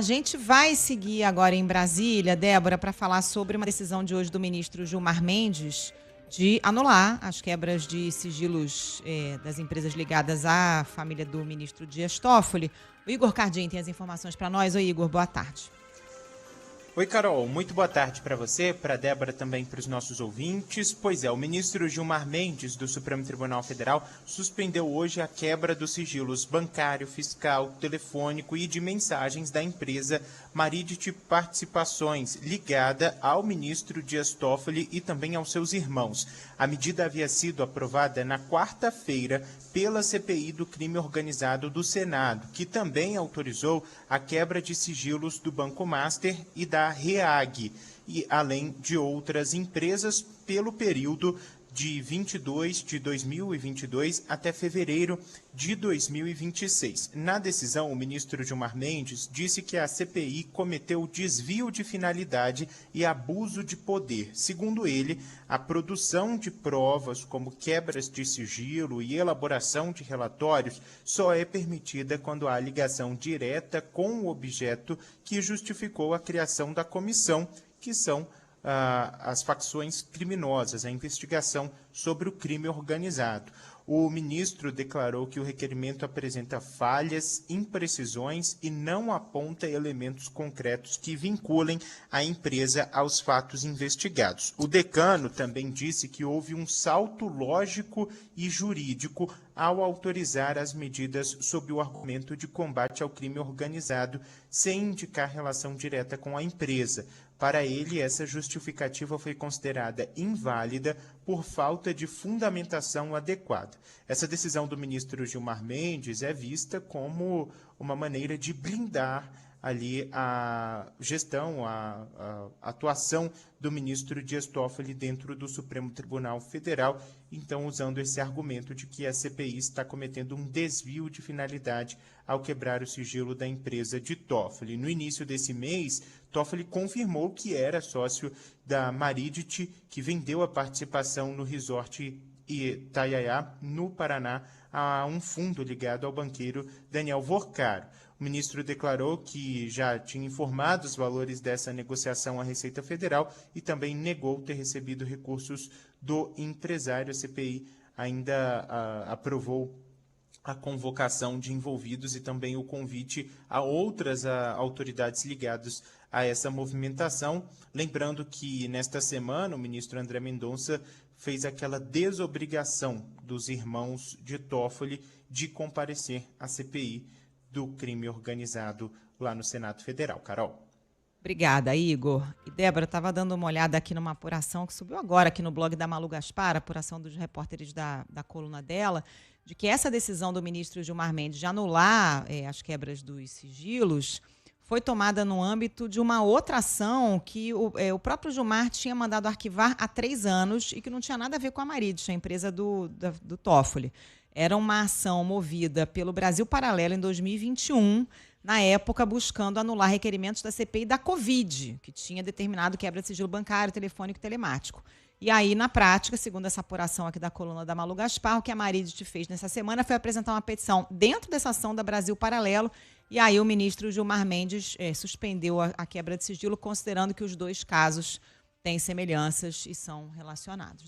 A gente vai seguir agora em Brasília, Débora, para falar sobre uma decisão de hoje do ministro Gilmar Mendes de anular as quebras de sigilos das empresas ligadas à família do ministro Dias Toffoli. O Igor Cardin tem as informações para nós. Oi, Igor, boa tarde. Oi, Carol. Muito boa tarde para você, para a Débora, também para os nossos ouvintes. Pois é, o ministro Gilmar Mendes, do Supremo Tribunal Federal, suspendeu hoje a quebra dos sigilos bancário, fiscal, telefônico e de mensagens da empresa Maridit Participações, ligada ao ministro Dias Toffoli e também aos seus irmãos. A medida havia sido aprovada na quarta-feira pela CPI do Crime Organizado do Senado, que também autorizou a quebra de sigilos do Banco Master e da REAG, e além de outras empresas, pelo período de 2022 até fevereiro de 2026. Na decisão, o ministro Gilmar Mendes disse que a CPI cometeu desvio de finalidade e abuso de poder. Segundo ele, a produção de provas, como quebras de sigilo e elaboração de relatórios, só é permitida quando há ligação direta com o objeto que justificou a criação da comissão, que são as facções criminosas, a investigação sobre o crime organizado. O ministro declarou que o requerimento apresenta falhas, imprecisões e não aponta elementos concretos que vinculem a empresa aos fatos investigados. O decano também disse que houve um salto lógico e jurídico ao autorizar as medidas sob o argumento de combate ao crime organizado, sem indicar relação direta com a empresa. Para ele, essa justificativa foi considerada inválida por falta de fundamentação adequada. Essa decisão do ministro Gilmar Mendes é vista como uma maneira de blindar ali a gestão, a atuação do ministro Dias Toffoli dentro do Supremo Tribunal Federal, então usando esse argumento de que a CPI está cometendo um desvio de finalidade ao quebrar o sigilo da empresa de Toffoli. No início desse mês, Toffoli confirmou que era sócio da Maridit, que vendeu a participação no resort Itaiaia, no Paraná, a um fundo ligado ao banqueiro Daniel Vorcaro. O ministro declarou que já tinha informado os valores dessa negociação à Receita Federal e também negou ter recebido recursos do empresário. A CPI ainda aprovou a convocação de envolvidos e também o convite a outras autoridades ligadas a essa movimentação. Lembrando que, nesta semana, o ministro André Mendonça fez aquela desobrigação dos irmãos de Toffoli de comparecer à CPI do crime organizado lá no Senado Federal. Carol. Obrigada, Igor. E Débora, estava dando uma olhada aqui numa apuração que subiu agora aqui no blog da Malu Gaspar, apuração dos repórteres da coluna dela, de que essa decisão do ministro Gilmar Mendes de anular as quebras dos sigilos foi tomada no âmbito de uma outra ação que o próprio Gilmar tinha mandado arquivar há 3 anos e que não tinha nada a ver com a Maridit, a empresa do Toffoli. Era uma ação movida pelo Brasil Paralelo em 2021, na época buscando anular requerimentos da CPI da Covid, que tinha determinado quebra de sigilo bancário, telefônico e telemático. E aí, na prática, segundo essa apuração aqui da coluna da Malu Gaspar, o que a Maridit fez nessa semana foi apresentar uma petição dentro dessa ação da Brasil Paralelo, e aí o ministro Gilmar Mendes suspendeu a quebra de sigilo, considerando que os dois casos têm semelhanças e são relacionados.